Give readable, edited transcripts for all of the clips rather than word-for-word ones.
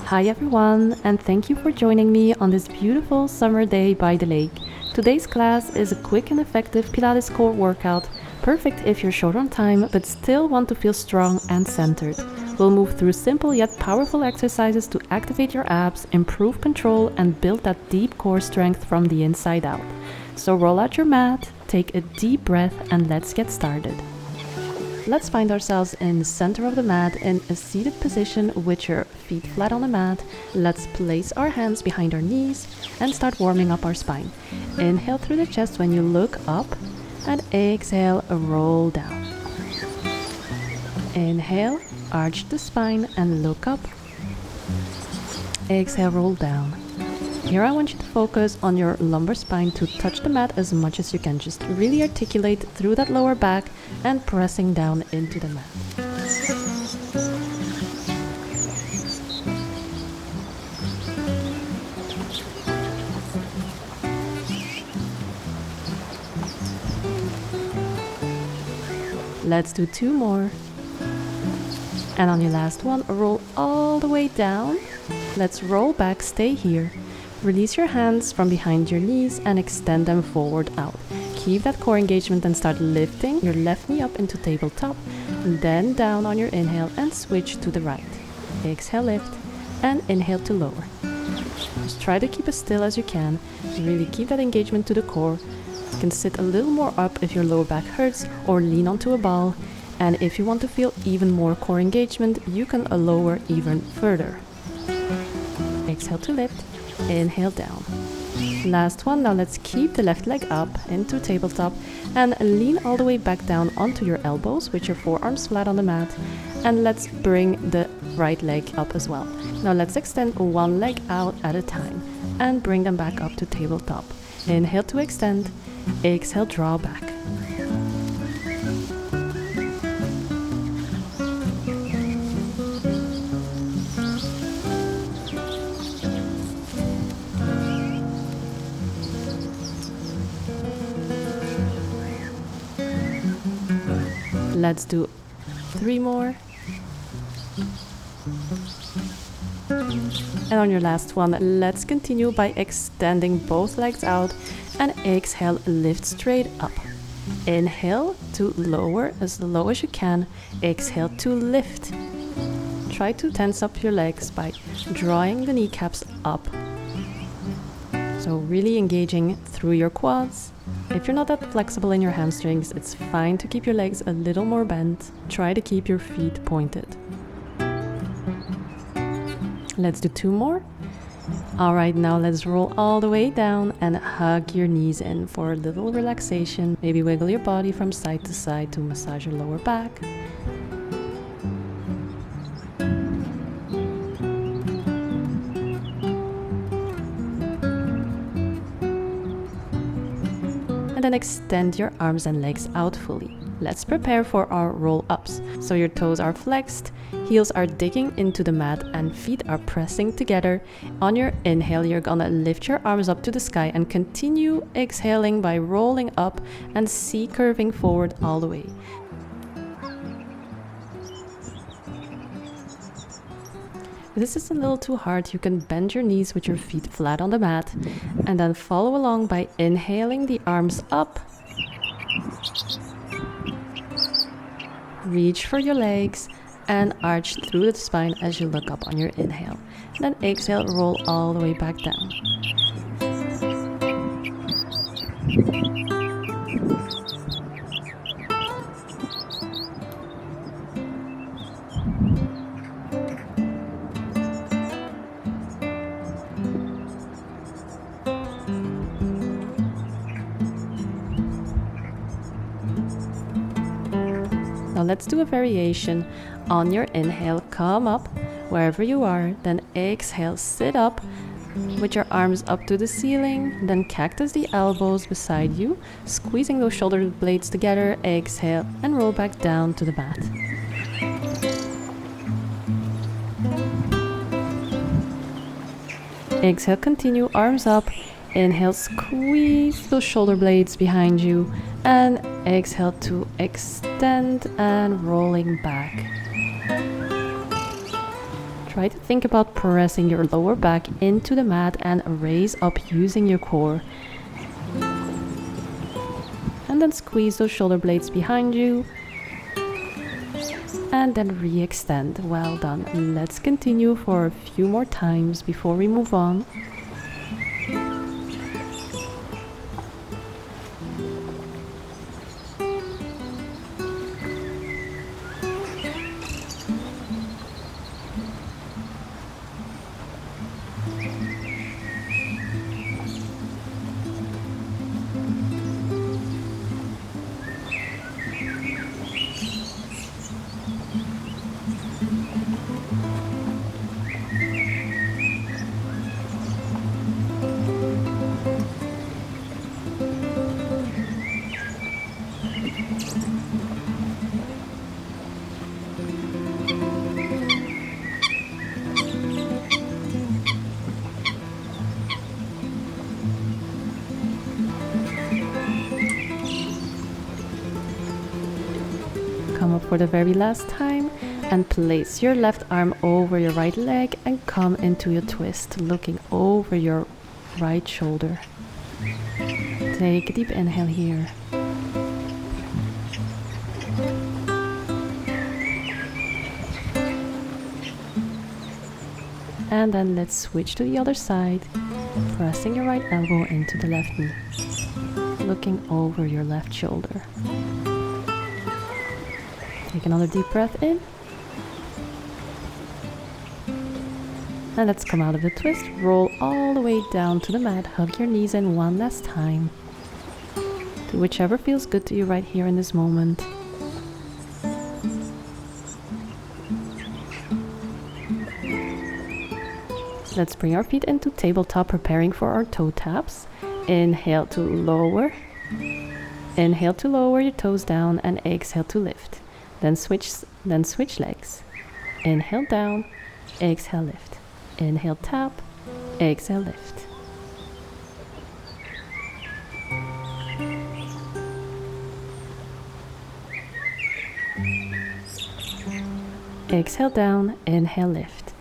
Hi everyone, and thank you for joining me on this beautiful summer day by the lake. Today's class is a quick and effective Pilates core workout, perfect if you're short on time but still want to feel strong and centered. We'll move through simple yet powerful exercises to activate your abs, improve control, and build that deep core strength from the inside out. So roll out your mat, take a deep breath, and let's get started. Let's find ourselves in the center of the mat in a seated position with your feet flat on the mat. Let's place our hands behind our knees and start warming up our spine. Inhale through the chest when you look up and exhale, roll down. Inhale, arch the spine and look up. Exhale, roll down. Here I want you to focus on your lumbar spine to touch the mat as much as you can. Just really articulate through that lower back and pressing down into the mat. Let's do 2 more. And on your last one, roll all the way down. Let's roll back, stay here. Release your hands from behind your knees and extend them forward out. Keep that core engagement and start lifting your left knee up into tabletop, then down on your inhale and switch to the right. Exhale, lift, and inhale to lower. Just try to keep as still as you can. Really keep that engagement to the core. You can sit a little more up if your lower back hurts or lean onto a ball. And if you want to feel even more core engagement, you can lower even further. Exhale to lift. Inhale down. Last one. Now let's keep the left leg up into tabletop and lean all the way back down onto your elbows with your forearms flat on the mat. And let's bring the right leg up as well. Now let's extend one leg out at a time and bring them back up to tabletop. Inhale to extend. Exhale, draw back. Let's do 3 more. And on your last one, let's continue by extending both legs out and exhale, lift straight up. Inhale to lower as low as you can. Exhale to lift. Try to tense up your legs by drawing the kneecaps up. So really engaging through your quads. If you're not that flexible in your hamstrings, it's fine to keep your legs a little more bent. Try to keep your feet pointed. Let's do 2 more. Alright, now let's roll all the way down and hug your knees in for a little relaxation. Maybe wiggle your body from side to side to massage your lower back. And then extend your arms and legs out fully. Let's prepare for our roll-ups. So your toes are flexed, heels are digging into the mat, and feet are pressing together. On your inhale, you're gonna lift your arms up to the sky and continue exhaling by rolling up and C-curving forward all the way. If this is a little too hard, you can bend your knees with your feet flat on the mat and then follow along by inhaling the arms up. Reach for your legs and arch through the spine as you look up on your inhale. Then exhale, roll all the way back down. Now let's do a variation. On your inhale, come up wherever you are, then exhale, sit up with your arms up to the ceiling, then cactus the elbows beside you, squeezing those shoulder blades together, exhale, and roll back down to the mat. Exhale, continue, arms up. Inhale, squeeze those shoulder blades behind you, and exhale to extend and rolling back. Try to think about pressing your lower back into the mat and raise up using your core. And then squeeze those shoulder blades behind you. And then re-extend. Well done. Let's continue for a few more times before we move on. Come up for the very last time and place your left arm over your right leg and come into your twist, looking over your right shoulder. Take a deep inhale here. And then let's switch to the other side, pressing your right elbow into the left knee, looking over your left shoulder. Take another deep breath in. And let's come out of the twist. Roll all the way down to the mat. Hug your knees in one last time. Do whichever feels good to you right here in this moment. Let's bring our feet into tabletop, preparing for our toe taps. Inhale to lower. Inhale to lower your toes down and exhale to lift. Then switch legs. Inhale down, exhale lift. Inhale tap, exhale lift. Exhale down, inhale lift.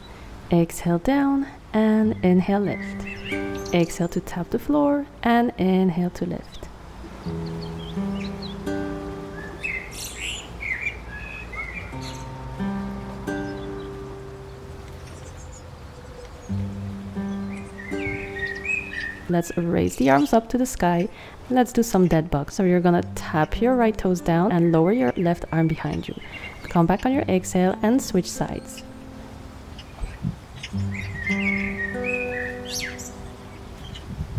Exhale down and inhale lift. Exhale to tap the floor and inhale to lift. Let's raise the arms up to the sky. Let's do some dead bug. So you're gonna tap your right toes down and lower your left arm behind you. Come back on your exhale and switch sides.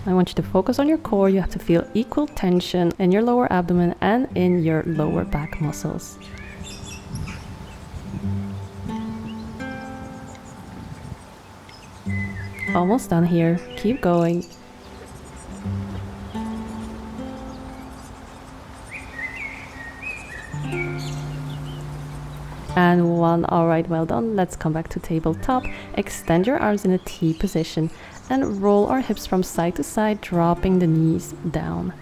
I want you to focus on your core. You have to feel equal tension in your lower abdomen and in your lower back muscles. Almost done here. Keep going. And one. All right, well done. Let's come back to tabletop. Extend your arms in a T position and roll our hips from side to side, dropping the knees down.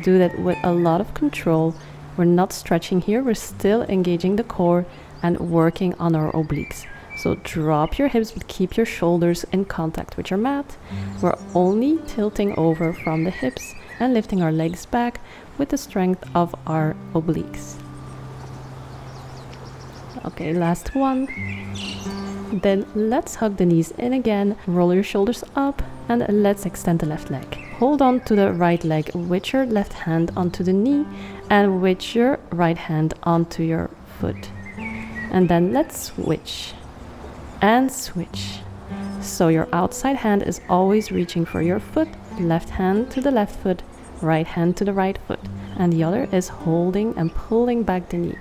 Do that with a lot of control. We're not stretching here. We're still engaging the core and working on our obliques. So drop your hips, but keep your shoulders in contact with your mat. We're only tilting over from the hips and lifting our legs back with the strength of our obliques. Okay, last one. Then let's hug the knees in again, roll your shoulders up, and let's extend the left leg. Hold on to the right leg with your left hand onto the knee and with your right hand onto your foot. And then let's switch and switch. So your outside hand is always reaching for your foot, left hand to the left foot, right hand to the right foot, and the other is holding and pulling back the knee.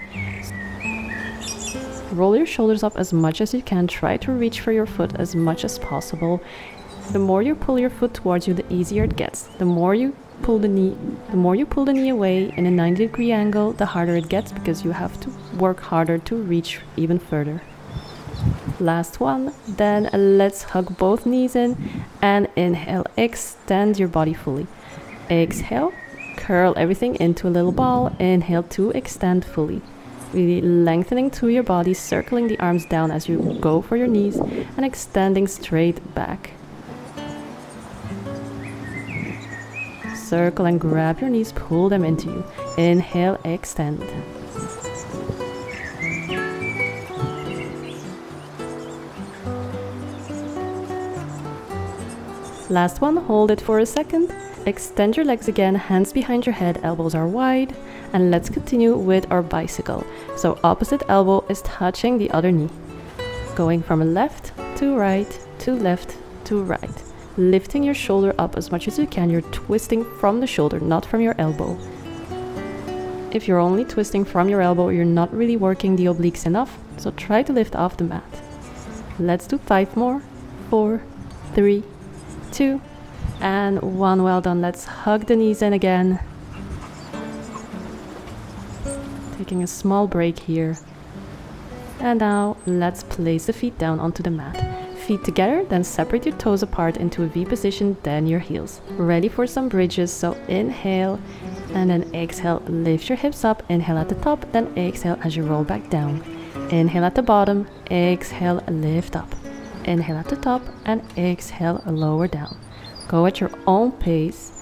Roll your shoulders up as much as you can. Try to reach for your foot as much as possible. The more you pull your foot towards you, the easier it gets. The more you pull the knee away in a 90-degree angle, the harder it gets because you have to work harder to reach even further. Last one. Then let's hug both knees in and inhale. Extend your body fully. Exhale, curl everything into a little ball. Inhale to extend fully. Really lengthening through your body, circling the arms down as you go for your knees and extending straight back. Circle and grab your knees, pull them into you. Inhale, extend. Last one, hold it for a second. Extend your legs again, hands behind your head, elbows are wide. And let's continue with our bicycle. So opposite elbow is touching the other knee. Going from left to right, to left to right. Lifting your shoulder up as much as you can. You're twisting from the shoulder, not from your elbow. If you're only twisting from your elbow, you're not really working the obliques enough. So try to lift off the mat. Let's do 5 more. 4, 3, 2, and 1. Well done. Let's hug the knees in again. Taking a small break here. And now let's place the feet down onto the mat. Feet together, then separate your toes apart into a V position, then your heels. Ready for some bridges, so inhale and then exhale. Lift your hips up, inhale at the top, then exhale as you roll back down. Inhale at the bottom, exhale, lift up. Inhale at the top and exhale, lower down. Go at your own pace.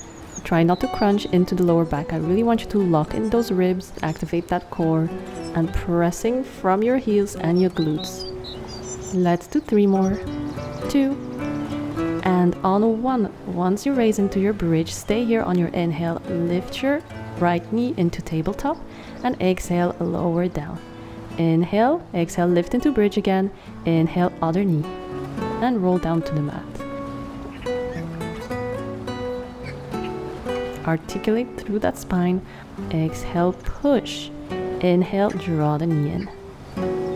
Try not to crunch into the lower back. I really want you to lock in those ribs, activate that core, and pressing from your heels and your glutes. Let's do 3 more. 2. And on 1. Once you raise into your bridge, stay here on your inhale. Lift your right knee into tabletop and exhale, lower down. Inhale, exhale, lift into bridge again. Inhale, other knee. And roll down to the mat. Articulate through that spine. Exhale, push. Inhale, draw the knee in.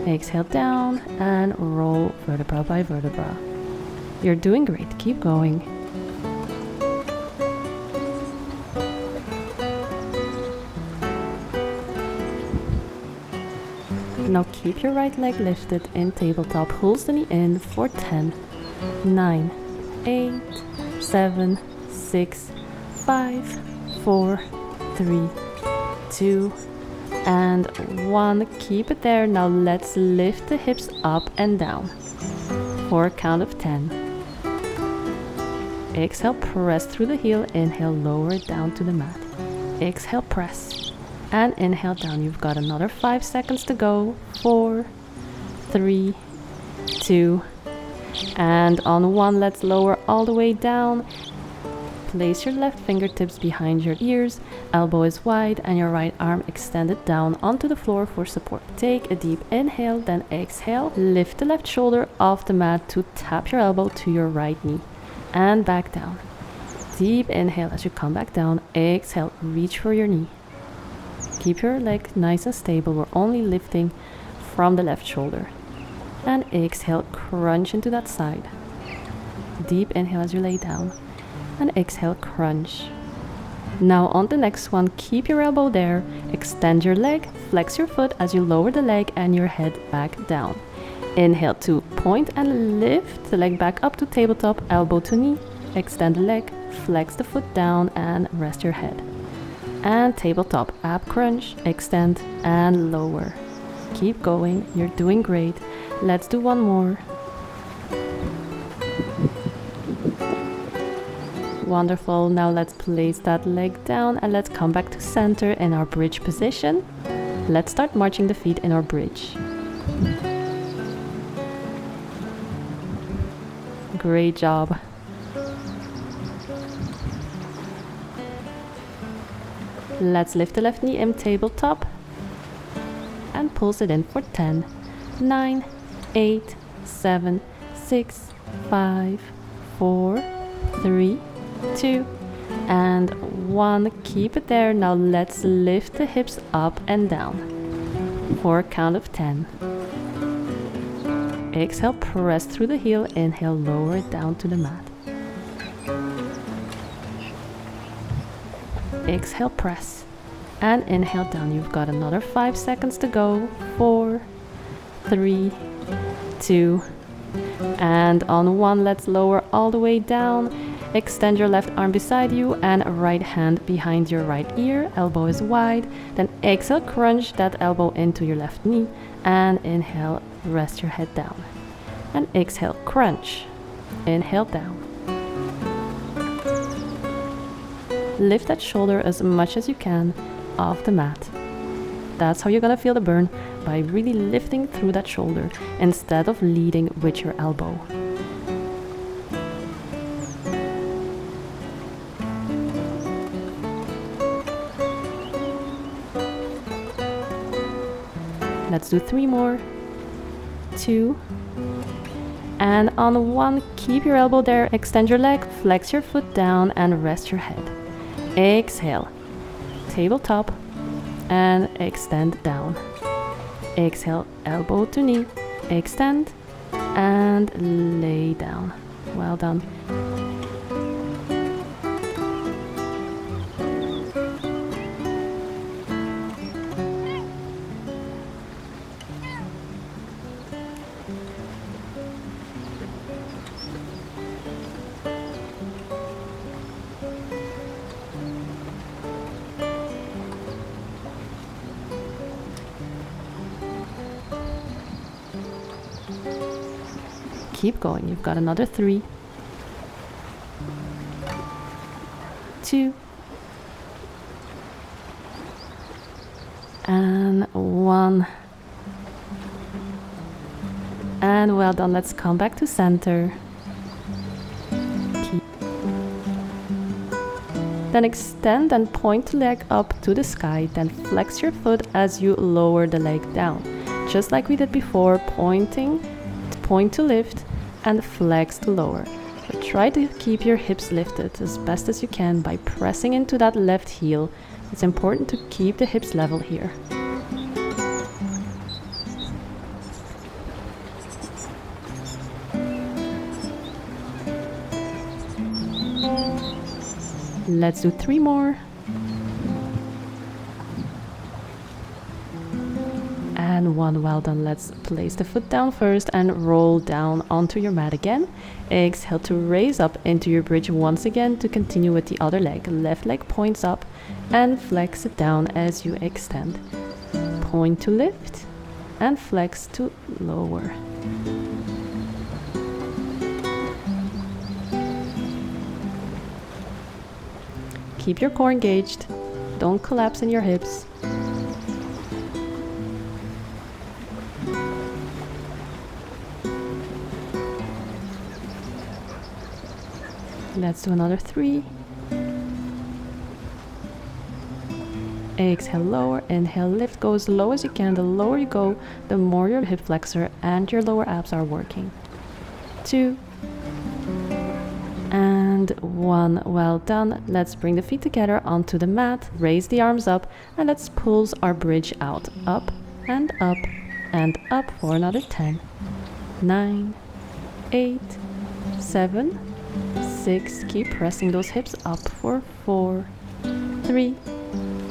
Exhale down and roll vertebra by vertebra. You're doing great. Keep going. Now keep your right leg lifted in tabletop. Pulse the knee in for 10, 9, 8, 7, 6, 5, 4, 3, 2, and 1. Keep it there. Now let's lift the hips up and down for a count of 10. Exhale, press through the heel. Inhale, lower it down to the mat. Exhale, press. And inhale down. You've got another 5 seconds to go. 4, 3, 2, and on 1, let's lower all the way down. Place your left fingertips behind your ears, elbow is wide, and your right arm extended down onto the floor for support. Take a deep inhale, then exhale. Lift the left shoulder off the mat to tap your elbow to your right knee. And back down. Deep inhale as you come back down. Exhale, reach for your knee. Keep your leg nice and stable. We're only lifting from the left shoulder. And exhale, crunch into that side. Deep inhale as you lay down. And exhale, crunch. Now on the next one, keep your elbow there, extend your leg, flex your foot as you lower the leg and your head back down. Inhale to point and lift the leg back up to tabletop, elbow to knee, extend the leg, flex the foot down and rest your head. And tabletop, ab crunch, extend and lower. Keep going, you're doing great. Let's do 1 more. Wonderful. Now let's place that leg down and let's come back to center in our bridge position. Let's start marching the feet in our bridge. Great job. Let's lift the left knee in tabletop and pulse it in for 10, 9, 8, 7, 6, 5, 4, 3, 2, and 1. Keep it there. Now let's lift the hips up and down for a count of 10. Exhale, press through the heel. Inhale, lower it down to the mat. Exhale, press. And inhale down. You've got another 5 seconds to go. 4, 3, 2, and on 1, let's lower all the way down. Extend your left arm beside you and right hand behind your right ear. Elbow is wide. Then exhale, crunch that elbow into your left knee. And inhale, rest your head down. And exhale, crunch. Inhale, down. Lift that shoulder as much as you can off the mat. That's how you're gonna feel the burn, by really lifting through that shoulder instead of leading with your elbow. Let's do 3 more. 2. And on 1, keep your elbow there, extend your leg, flex your foot down and rest your head. Exhale, tabletop and extend down. Exhale, elbow to knee, extend and lay down. Well done. Keep going. You've got another 3, 2, and 1. And well done. Let's come back to center. Then extend and point the leg up to the sky. Then flex your foot as you lower the leg down. Just like we did before, point to lift and flex to lower. But try to keep your hips lifted as best as you can by pressing into that left heel. It's important to keep the hips level here. Let's do 3 more. And 1, well done. Let's place the foot down first and roll down onto your mat again. Exhale to raise up into your bridge once again to continue with the other leg. Left leg points up and flex it down as you extend. Point to lift and flex to lower. Keep your core engaged. Don't collapse in your hips. Let's do another 3. Exhale, lower. Inhale, lift. Go as low as you can. The lower you go, the more your hip flexor and your lower abs are working. 2. And 1. Well done. Let's bring the feet together onto the mat. Raise the arms up and let's pulse our bridge out. Up and up and up for another 10. 9, 8, 7, 6. Keep pressing those hips up for 4, 3,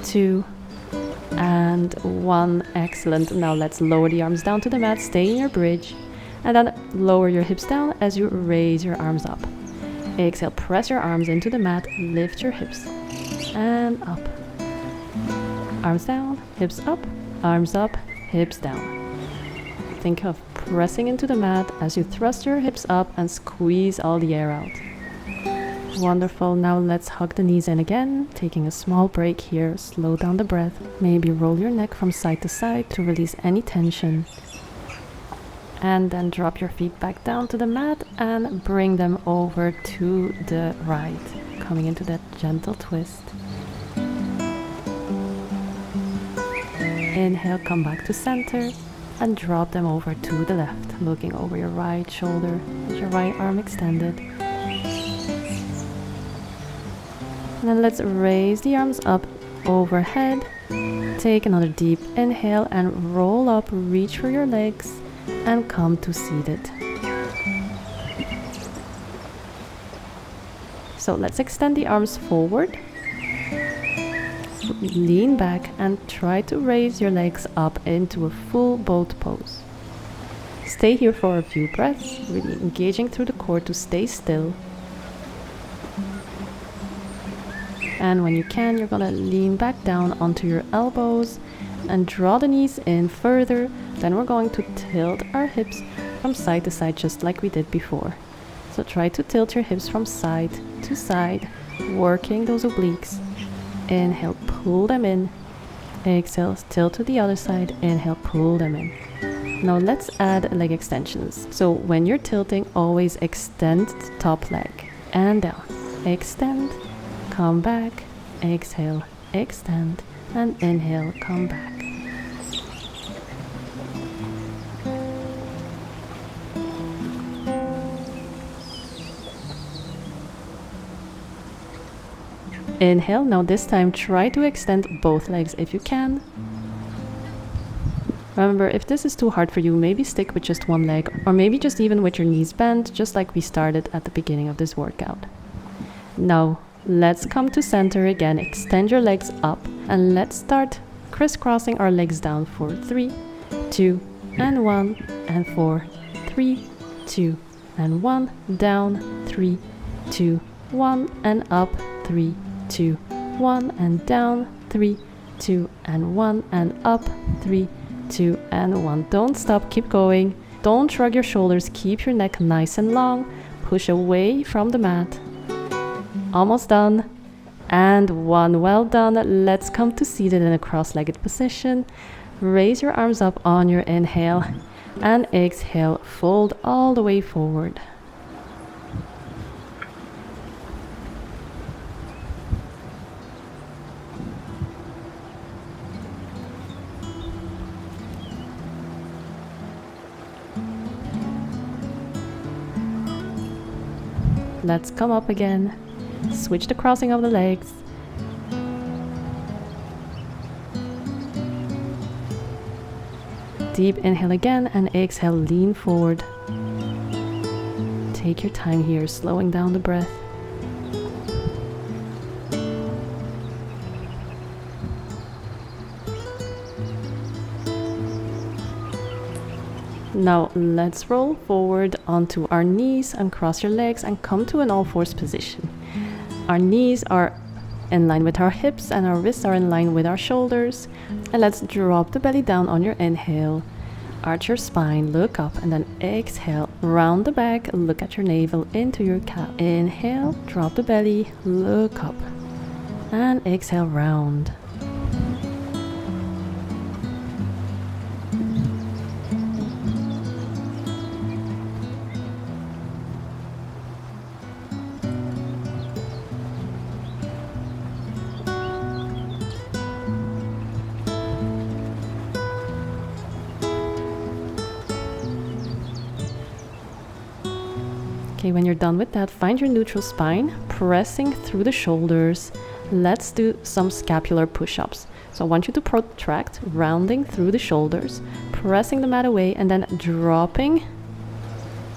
2, and 1. Excellent. Now let's lower the arms down to the mat. Stay in your bridge and then lower your hips down as you raise your arms up. Exhale, press your arms into the mat, lift your hips and up. Arms down, hips up, arms up, hips down. Think of pressing into the mat as you thrust your hips up and squeeze all the air out. Wonderful. Now let's hug the knees in again, taking a small break here. Slow down the breath. Maybe roll your neck from side to side to release any tension. And then drop your feet back down to the mat and bring them over to the right, coming into that gentle twist. Inhale, come back to center and drop them over to the left, looking over your right shoulder with your right arm extended. And then let's raise the arms up overhead. Take another deep inhale and roll up, reach for your legs and come to seated. So let's extend the arms forward. Lean back and try to raise your legs up into a full boat pose. Stay here for a few breaths, really engaging through the core to stay still. And when you can, you're gonna lean back down onto your elbows and draw the knees in further. Then we're going to tilt our hips from side to side, just like we did before. So try to tilt your hips from side to side, working those obliques. Inhale, pull them in. Exhale, tilt to the other side. Inhale, pull them in. Now let's add leg extensions. So when you're tilting, always extend the top leg and down. Extend, come back, exhale, extend, and inhale, come back. Inhale, now this time try to extend both legs if you can. Remember, if this is too hard for you, maybe stick with just one leg, or maybe just even with your knees bent, just like we started at the beginning of this workout. Now, let's come to center again, extend your legs up, and let's start crisscrossing our legs down for 3, 2, and 1, and 4, 3, 2, and 1, down, 3, 2, 1, and up, 3, 2, 1, and down, 3, 2, and 1, and up, 3, 2, and 1. Don't stop, keep going. Don't shrug your shoulders, keep your neck nice and long. Push away from the mat. Almost done. And 1, well done. Let's come to seated in a cross-legged position. Raise your arms up on your inhale and exhale, fold all the way forward. Let's come up again. Switch the crossing of the legs. Deep inhale again and exhale, lean forward. Take your time here, slowing down the breath. Now let's roll forward onto our knees and cross your legs and come to an all-fours position. Our knees are in line with our hips and our wrists are in line with our shoulders. And let's drop the belly down on your inhale. Arch your spine, look up, and then exhale, round the back, look at your navel into your calf. Inhale, drop the belly, look up, and exhale, round. Okay, when you're done with that, find your neutral spine, pressing through the shoulders. Let's do some scapular push-ups. So I want you to protract, rounding through the shoulders, pressing the mat away, and then dropping,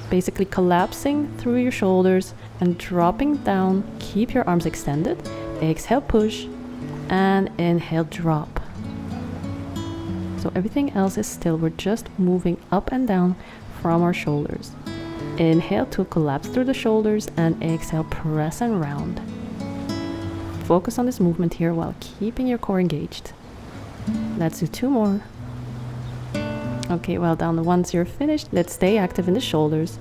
basically collapsing through your shoulders and dropping down. Keep your arms extended. Exhale, push, and inhale, drop. So everything else is still. We're just moving up and down from our shoulders. Inhale to collapse through the shoulders and exhale, press and round. Focus on this movement here while keeping your core engaged. Let's do 2 more. Okay, well done. Once you're finished, let's stay active in the shoulders.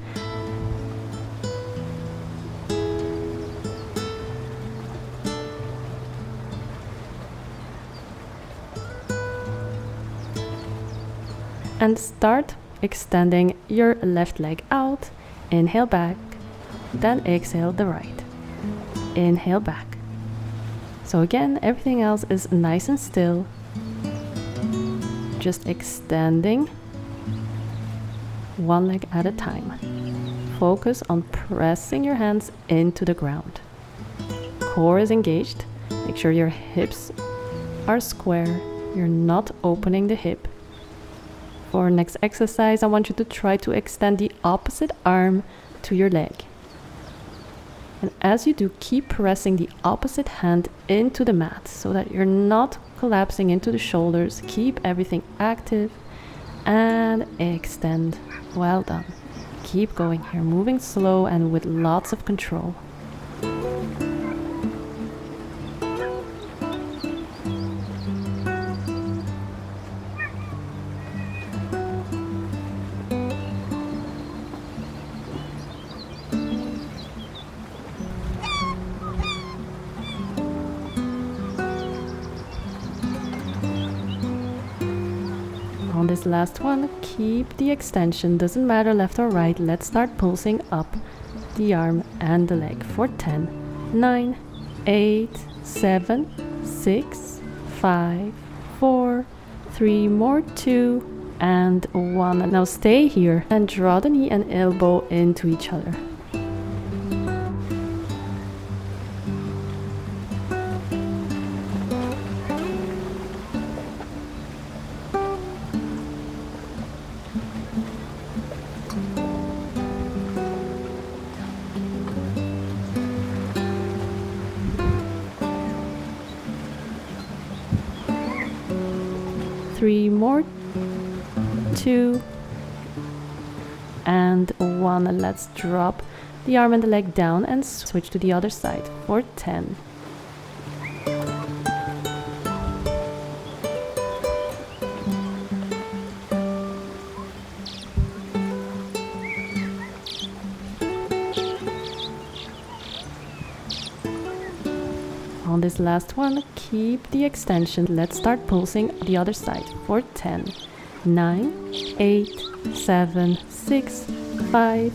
And start extending your left leg out. Inhale back, then exhale the right. Inhale back. So again, everything else is nice and still. Just extending one leg at a time. Focus on pressing your hands into the ground. Core is engaged. Make sure your hips are square. You're not opening the hip. For our next exercise, I want you to try to extend the opposite arm to your leg. And as you do, keep pressing the opposite hand into the mat so that you're not collapsing into the shoulders. Keep everything active and extend. Well done. Keep going here, moving slow and with lots of control. On this last one, keep the extension, doesn't matter left or right. Let's start pulsing up the arm and the leg for 10, 9, 8, 7, 6, 5, 4, 3 more, 2, and 1. Now stay here and draw the knee and elbow into each other. Three more, 2, and 1. Let's drop the arm and the leg down and switch to the other side for 10. On this last one, keep the extension. Let's start pulsing the other side for 10, 9, 8, 7, 6, 5,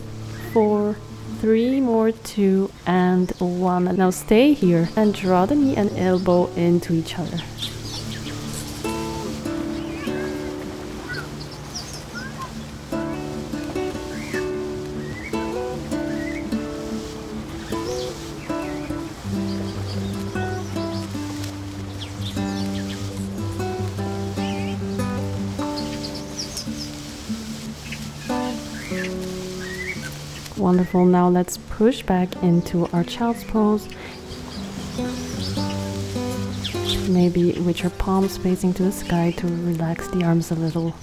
4, 3 more, 2, and 1. Now stay here and draw the knee and elbow into each other. Wonderful. Now let's push back into our child's pose. Maybe with your palms facing to the sky to relax the arms a little.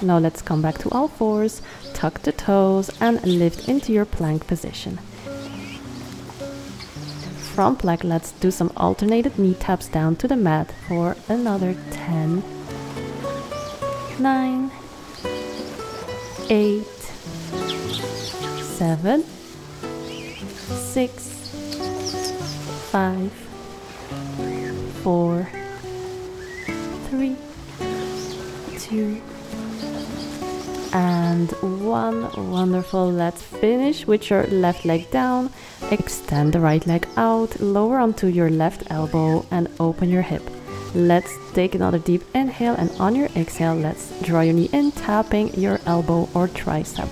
Now let's come back to all fours, tuck the toes and lift into your plank position. From plank, let's do some alternated knee taps down to the mat for another 10, 9, 8, 7, 6, 5, 4, 3, 2, and 1. Wonderful. Let's finish with your left leg down. Extend the right leg out, lower onto your left elbow and open your hip. Let's take another deep inhale, and on your exhale, let's draw your knee in, tapping your elbow or tricep.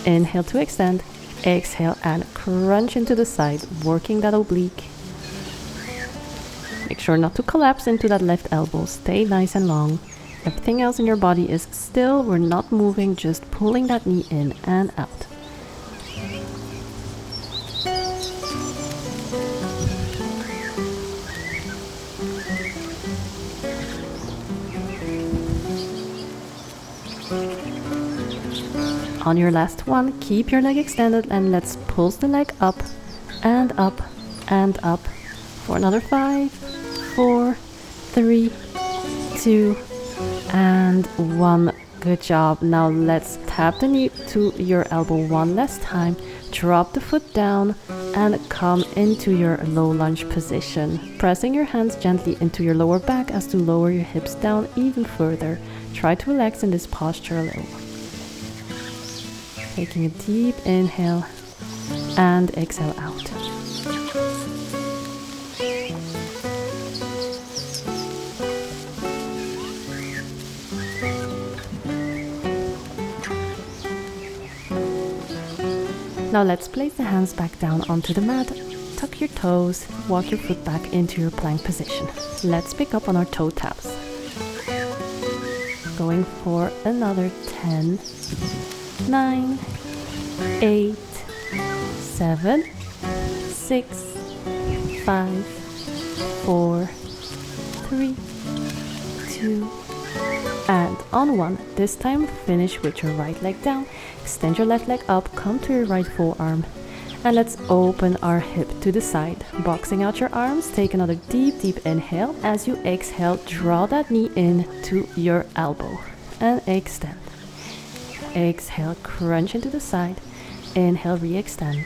Inhale to extend, exhale and crunch into the side, working that oblique. Make sure not to collapse into that left elbow. Stay nice and long. Everything else in your body is still. We're not moving, just pulling that knee in and out. On your last one, keep your leg extended and let's pulse the leg up and up and up for another 5, 4, 3, 2, and 1. Good job. Now let's tap the knee to your elbow one last time. Drop the foot down and come into your low lunge position. Pressing your hands gently into your lower back as to lower your hips down even further. Try to relax in this posture a little. Taking a deep inhale and exhale out. Now let's place the hands back down onto the mat, tuck your toes, walk your foot back into your plank position. Let's pick up on our toe taps. Going for another 10, 9, 8, 7, 6, 5, 4, 3, 2, and on 1. This time finish with your right leg down. Extend your left leg up, come to your right forearm And let's open our hip to the side. Boxing out your arms, take another deep, deep inhale. As you exhale, draw that knee in to your elbow and extend. Exhale, crunch into the side. Inhale, re-extend.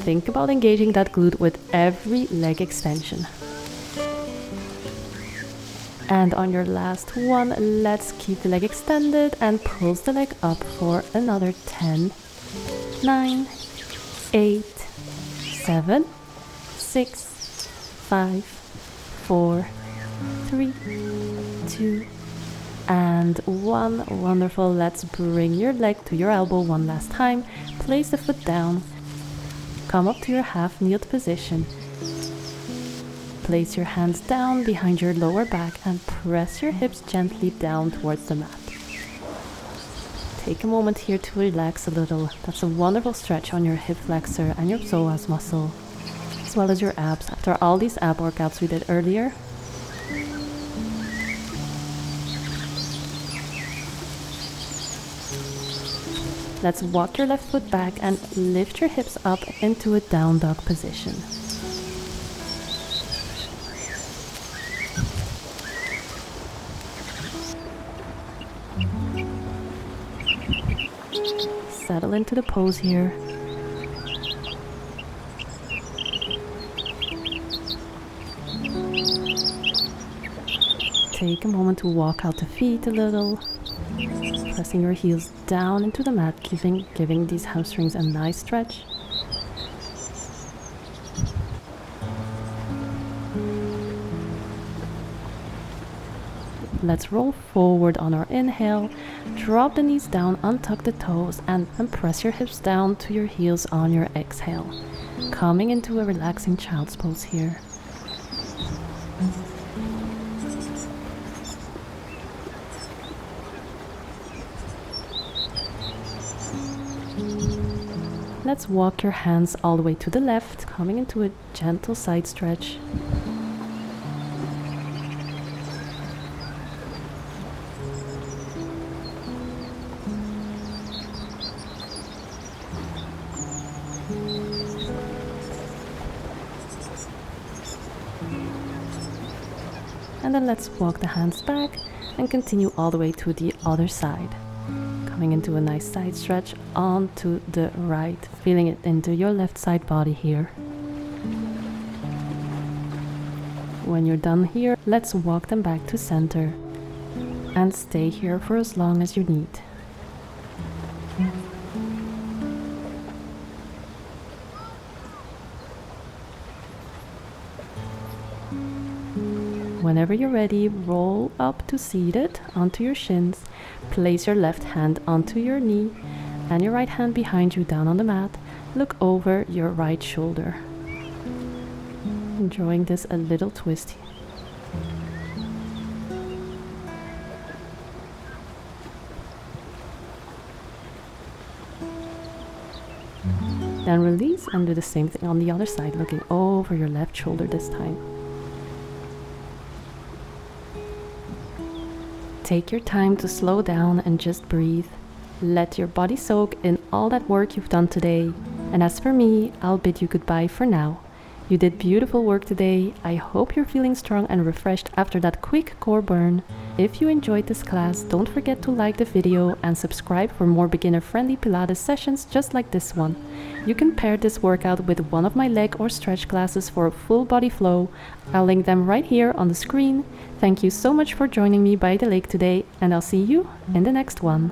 Think about engaging that glute with every leg extension. And on your last one, let's keep the leg extended and pulse the leg up for another 10, 9, 8, 7, 6, 5, 4, 3, 2, and 1. Wonderful. Let's bring your leg to your elbow one last time. Place the foot down. Come up to your half kneeled position. Place your hands down behind your lower back and press your hips gently down towards the mat. Take a moment here to relax a little. That's a wonderful stretch on your hip flexor and your psoas muscle, as well as your abs after all these ab workouts we did earlier. Let's walk your left foot back and lift your hips up into a down dog position. Settle into the pose here. Take a moment to walk out the feet a little, pressing your heels down into the mat, giving these hamstrings a nice stretch. Let's roll forward on our inhale, drop the knees down, untuck the toes, and press your hips down to your heels on your exhale. Coming into a relaxing child's pose here. Let's walk your hands all the way to the left, coming into a gentle side stretch. And then let's walk the hands back and continue all the way to the other side. Coming into a nice side stretch onto the right, feeling it into your left side body here. When you're done here, let's walk them back to center and stay here for as long as you need. Whenever you're ready, roll up to seated onto your shins. Place your left hand onto your knee and your right hand behind you down on the mat. Look over your right shoulder. Enjoying this a little twist. Then release and do the same thing on the other side, looking over your left shoulder this time. Take your time to slow down and just breathe. Let your body soak in all that work you've done today. And as for me, I'll bid you goodbye for now. You did beautiful work today. I hope you're feeling strong and refreshed after that quick core burn. If you enjoyed this class, don't forget to like the video and subscribe for more beginner-friendly Pilates sessions just like this one. You can pair this workout with one of my leg or stretch classes for a full body flow. I'll link them right here on the screen. Thank you so much for joining me by the lake today, and I'll see you in the next one.